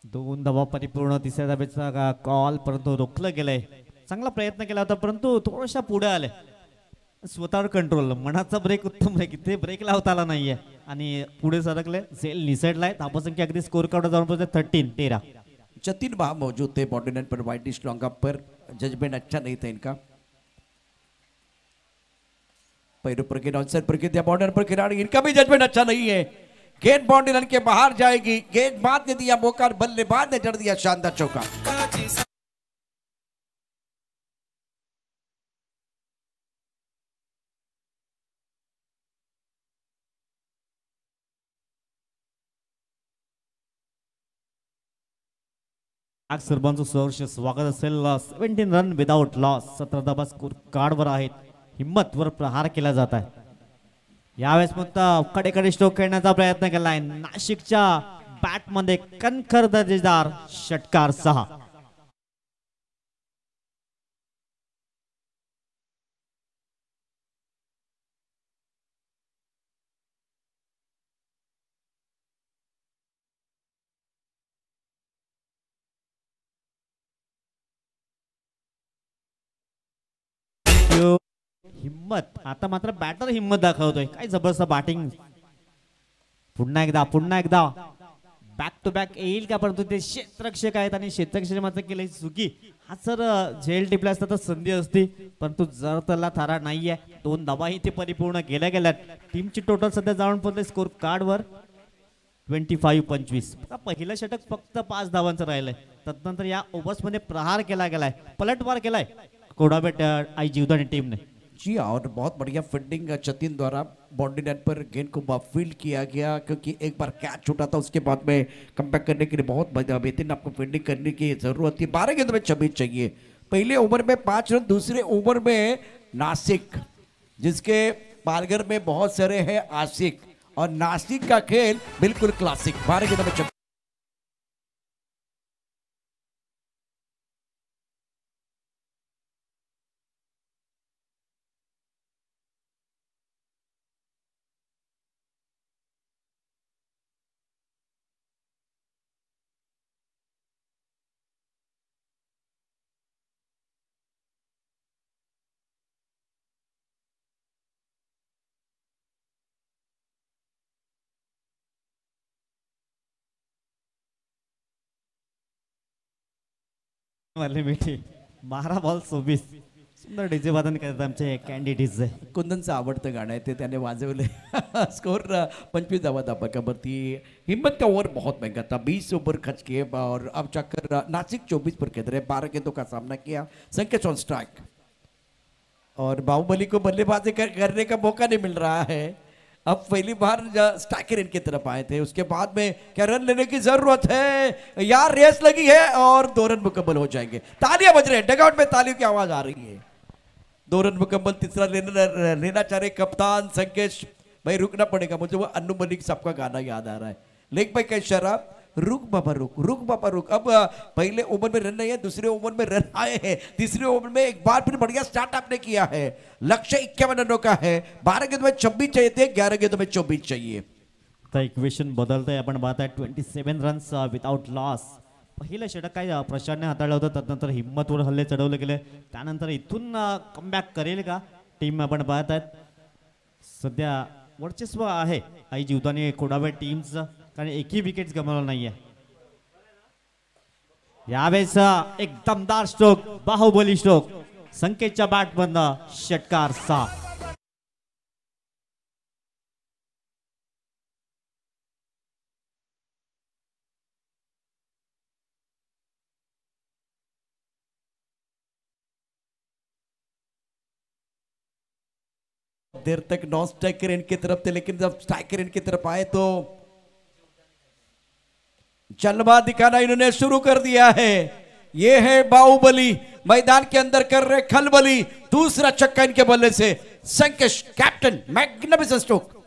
2 धावा परिपूर्ण, तिसऱ्या धाब्याचा कॉल परंतु रोखलं गेलंय। चांगला प्रयत्न केला होता परंतु थोडासा पुढे आले, स्वतःवर कंट्रोल, मनाचा ब्रेक उत्तम ब्रेक, इथे ब्रेक लावता आला नाहीये आणि पुढे सरकले, झेल निसटलाय। धावसंख्या अगदी स्कोर कार्ड जाऊन पोहोचले 13। जतिन वहां मौजूद थे बॉडी लाइन पर, वाइड लॉन्ग अप पर, जजमेंट अच्छा नहीं था इनका। पैरों पर गेंद ऑनसाइड पर गेंद बॉडी लाइन पर खिलाड़ी, इनका भी जजमेंट अच्छा नहीं है, गेंद बाउंड्री लाइन के बाहर जाएगी, गेंदबाज ने दिया मौका, बल्लेबाज ने जड़ दिया शानदार चौका। सर्वांचं सहर्ष स्वागत असेल। 17 रन विदाउट लॉस, 17 धावा स्कोर कार्डवर आहेत, हिम्मतवर प्रहार केला जात आहे। यावेळेस मग कडेकडे स्ट्रोक खेळण्याचा प्रयत्न केलाय, नाशिकच्या बॅटमध्ये कणखर दर्जेदार षटकार 6। हिम्मत, आता मात्र बॅटर हिम्मत दाखवतोय, काय जबरदस्त बॅटिंग। पुन्हा एकदा बॅक टू बॅक येईल का, परंतु ते क्षेत्ररक्षक आहेत आणि क्षेत्ररक्षक मात्र केली चुकी। हा सर झेल टिपला असता तर संधी असती, परंतु जर त्याला थारा नाहीये। 2 धावाही ते परिपूर्ण केल्या गेल्यात, टीमची टोटल सध्या जाऊन पोहोचले स्कोर कार्डवर 25-25। पहिलं षटक फक्त 5 धावांचं राहिलंय, तदनंतर या ओव्हर्स मध्ये प्रहार केला गेलाय, पलटवार केलाय कोडाबेट आई जीवदानी टीम ने। जी हाँ, और बहुत बढ़िया फील्डिंग जतिन द्वारा बाउंड्री लाइन पर गेंद को फील्ड किया गया, क्योंकि एक बार कैच छूटा था, उसके बाद में कमबैक करने के लिए बहुत बेहतरीन आपको फील्डिंग करने की जरूरत थी। 12 गेंद में 26 चाहिए, पहले ओवर में 5 रन, दूसरे ओवर में नासिक जिसके पालघर में बहुत सारे हैं आशिक, और नासिक का खेल बिल्कुल क्लासिक। 12 गेंद में 26। वाले बेटे 12 बॉल 24, सुंदर डीजे वादन करतात आमचे कॅन्डी डीजे. कुंदनचं आवडतं गाणं आहे ते त्याने वाजवले. स्कोर 25 धावा धापकावरती. हिम्मत का ओवर बहुत महंगा था, 20 ओवर खर्च किए और अब जाकर नासिक 24 पर खेल रहे, 12 गेंदों का सामना किया. संकेत ऑन स्ट्राइक और बाहुबली को बल्लेबाजी करने का मौका नहीं मिल रहा है. अब पहली बार स्ट्राइकर इनकी तरफ आए थे, उसके बाद में क्या रन लेने की जरूरत है यार. रेस लगी है और 2 रन मुकम्मल हो जाएंगे. तालियां बज रहे हैं, डगआउट में तालियों की आवाज आ रही है. 2 रन मुकम्मल, तीसरा लेना चाह रहे कप्तान संकेश भाई. रुकना पड़ेगा, मुझे वो अन्नू मलिक सबका गाना याद आ रहा है. लेग भाई का इशारा, रुक बाबा रुक, रुक बाबा रुक. अब पहले ओवर में रन नहीं है, दूसरे ओवर में रन आए हैं, तीसरे ओवर में एक बार फिर बढ़िया स्टार्ट आपने किया है. लक्ष्य 51 रनों का है. 12 गेंदों में 26 चाहिए थे, 11 गेंदों में 24 चाहिए. आता इक्वेशन बदलतंय. आपण पाहताय 27 रन्स विदाउट लॉस. पहिलं षटक काय प्रशांतने हाताळलं होतं, त्यानंतर हिम्मतवर हल्ले चढवले गेले, त्यानंतर इथून कमबॅक करेल का टीम आपण पाहतायत. सध्या वर्चस्व आहे आई जीवदानी कोडावे टीमचं, कारण एकही विकेट गमावला नाहीये. यावेळेस एक दमदार स्ट्रोक, बाहुबली स्ट्रोक, संकेतच्या बॅट बंद, षटकार 6. देर तक नॉन स्ट्राइकर इनकी तरफ थे, लेकिन जब स्ट्राइकर इनकी तरफ आए तो जलवा दिखाना इन्होंने शुरू कर दिया है. ये है बाहुबली, मैदान के अंदर कर रहे खलबली. दूसरा छक्का इनके बल्ले से. Sankesh captain, magnificent stroke.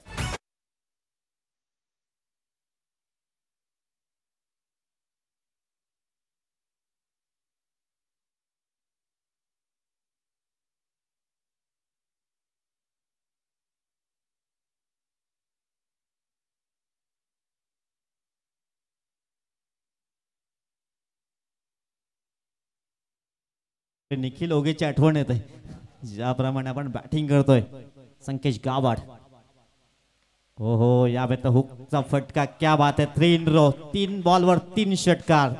Nikhil ओगेची आठवण येते, ज्याप्रमाणे आपण बॅटिंग करतोय. संकेश गावाड, हो हो, या बेता हुकचा फटका, क्या बात है. 3 इन रो, 3 बॉलवर 3 षटकार,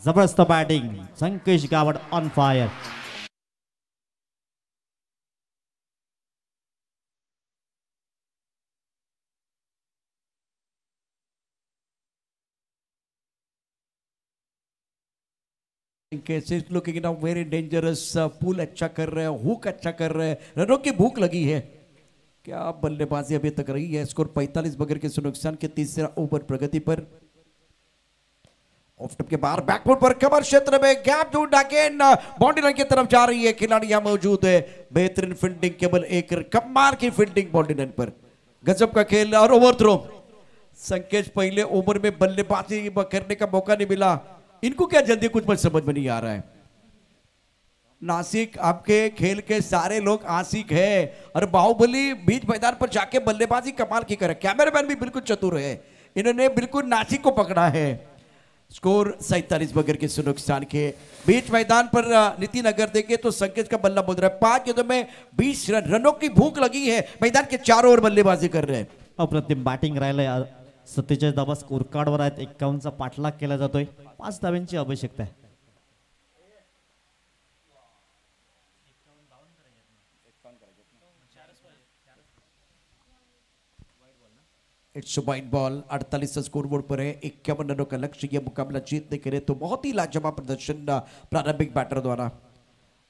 जबरदस्त batting. Sankesh Gawad on fire. Looking now very dangerous. Pull अच्छा कर रहे हैं, हुक अच्छा कर रहे हैं, रनों की भूख लगी है. क्या बल्लेबाजी अभी तक रही है. स्कोर 45 बगैर किसी नुकसान के. तीसरा ओवर प्रगति पर. ऑफ टॉप के बाहर बैकफुट पर कवर क्षेत्र में गैप ढूंढा के बाउंड्री लाइन की तरफ जा रही है. खिलाड़ी यहां मौजूद है. बेहतरीन फील्डिंग, केवल एक कमाल की फील्डिंग बाउंड्री लाइन पर. गजब का खेल और ओवर थ्रो. संकेश पहले ओवर में बल्लेबाजी करने का मौका नहीं मिला. इनको क्या जल्दी, कुछ मुझे समझ में नहीं आ रहा है. नासिक आपके खेल के सारे लोग आशिक है और बाहुबली बीच मैदान पर जाके बल्लेबाजी कमाल की करे. कैमरामैन भी बिल्कुल चतुर है, इन्होंने बिल्कुल नासिक को पकड़ा है. स्कोर 47 बगैर किसी नुकसान के. बीच मैदान पर नितिन अगर देखे तो संकेत का बल्ला बोल रहा है. 5 गेंदों में 20 रन. रनों की भूख लगी है. मैदान के चारों ओर बल्लेबाजी कर रहे हैं. अप्रतिम बॅटिंग राहिलंय. 47 धावा स्कोर कार्डवर आहेत. 51चा पाठलाग केला जातोय. 5 धाव्यांची आवश्यकता आहे. It's wide ball. 48 score board पर है. 51 रनों का लक्ष्य. यह मुकाबला जीतने के लिए तो बहुत ही लाजवाब प्रदर्शन प्रारंभिक बॅटर द्वारा.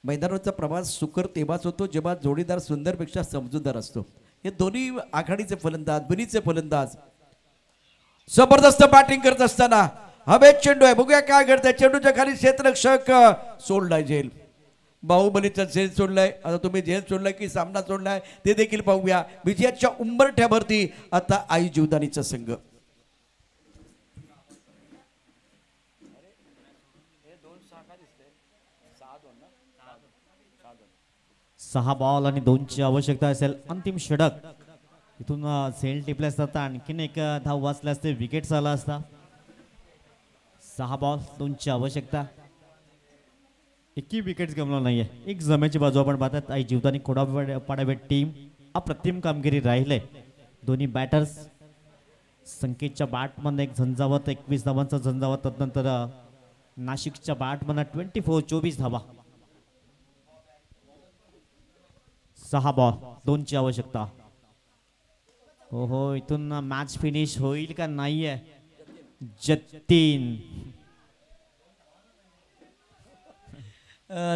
मैदानाचा प्रवास सुकर तेव्हाच होतो जेव्हा जोडीदार सुंदरपेक्षा समजूतदार असतो. हे दोन्ही आघाडीचे फलंदाज, बिनीचे फलंदाज जबरदस्त बॅटिंग करत असताना हवेत चेंडू आहे. बघूया काय घडतंय. चेंडूच्या खाली क्षेत्ररक्षक सोडलाय झेल. बाहुबलीचा झेल सोडलाय. आता तुम्ही झेल सोडलाय की सामना सोडलाय ते देखील पाहूया. विजयाच्या उंबरठ्यावरती आता आई जीवदानीचा संघ. 6 बॉल आणि 2ची आवश्यकता असेल. अंतिम षटक. इथून सेल टिपले असता आणखीन एक धाव वाचले असते, विकेट आला असता. 6 बॉल 2ची आवश्यकता. एकही विकेट गमवला नाहीये. एक जमेची बाजू आपण पाहतात. आई जीवदानी खोडापाडावे टीम अप्रतिम कामगिरी राहिले. दोन्ही बॅटर्स. संकेतच्या बॅटमध्ये एक झंझावत, 21 धावांचा झंझावत. तदनंतर नाशिकच्या बॅटमध्ये 24 धावा. 6 बॉल 2ची आवश्यकता. हो हो, इथून मॅच फिनिश होईल का नाहीये. जतीन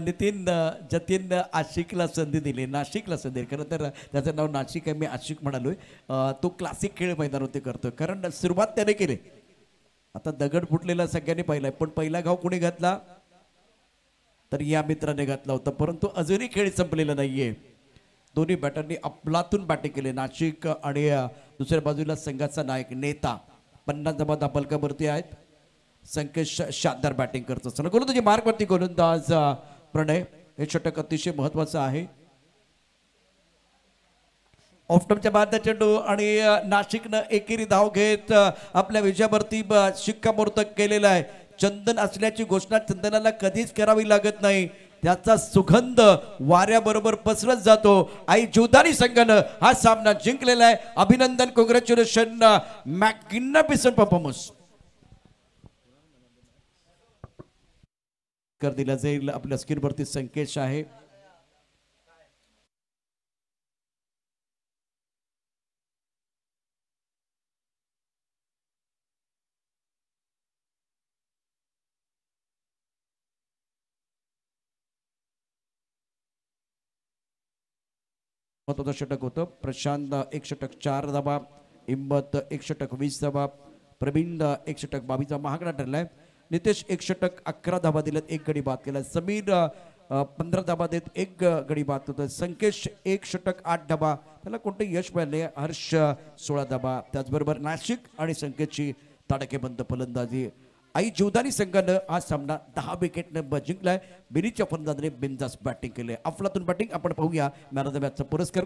नितीन जतीन आशिकला संधी दिली, नाशिकला संधी दिली. खरं तर त्याचं नाव नाशिक आहे, मी आशिक म्हणालोय. तो क्लासिक खेळ मैदानावरती करतोय, कारण सुरुवात त्याने केली. आता दगड फुटलेला सगळ्यांनी पाहिलाय, पण पहिला घाव कोणी घातला तर या मित्राने घातला होता. परंतु अजूनही खेळ संपलेला नाहीये. दोन्ही बॅटरनी अफलातून बॅटिंग केले. नाशिक आणि दुसऱ्या बाजूला संघाचा नायक नेता 50 धावा फलकावरती आहेत. संकेश शानदार बॅटिंग करत असताना गोलंदाजी मार्गवरती गोलंदाज प्रणय. हे षटक अतिशय महत्वाचं आहे. ऑफ्टमच्या बाद चेंडू आणि नाशिकनं एकेरी धाव घेत आपल्या विजयावरती शिक्कामोर्तब केलेला आहे. चंदन असल्याची घोषणा चंदनाला कधीच करावी लागत नाही. त्याचा सुगंध वाऱ्याबरोबर पसरत जातो. आई जुदानी संघानं हा सामना जिंकलेला आहे. अभिनंदन, कॉंग्रॅच्युलेशन, मॅग्निफिसंट परफॉर्मन्स कर दिला जाईल. आपल्या स्क्रीनवरती संकेश आहे. महत्वाचं षटक होतं. प्रशांत 1 षटक 4 धावा, हिम्मत 1 षटक 20 धावा, प्रवीण 1 षटक 22 धावा महागडा ठरलाय. नितेश 1 षटक 11 धावा दिल्यात, 1 गडी बाद केला. समीर 15 धावा देत 1 गडी बाद होतं. संकेश 1 षटक 8 धावा, त्याला कोणतं यश मिळाले. हर्ष 16 धावा. त्याचबरोबर नाशिक आणि संकेतची ताडकेबंद फलंदाजी. आई जीवदानी संघानं हा सामना 10 विकेटनं जिंकलाय. बिनीच्या फलंदाजाने बिनधास्त बॅटिंग केले. अफलातून बॅटिंग आपण पाहूया. मॅन ऑफ द मॅचचा पुरस्कार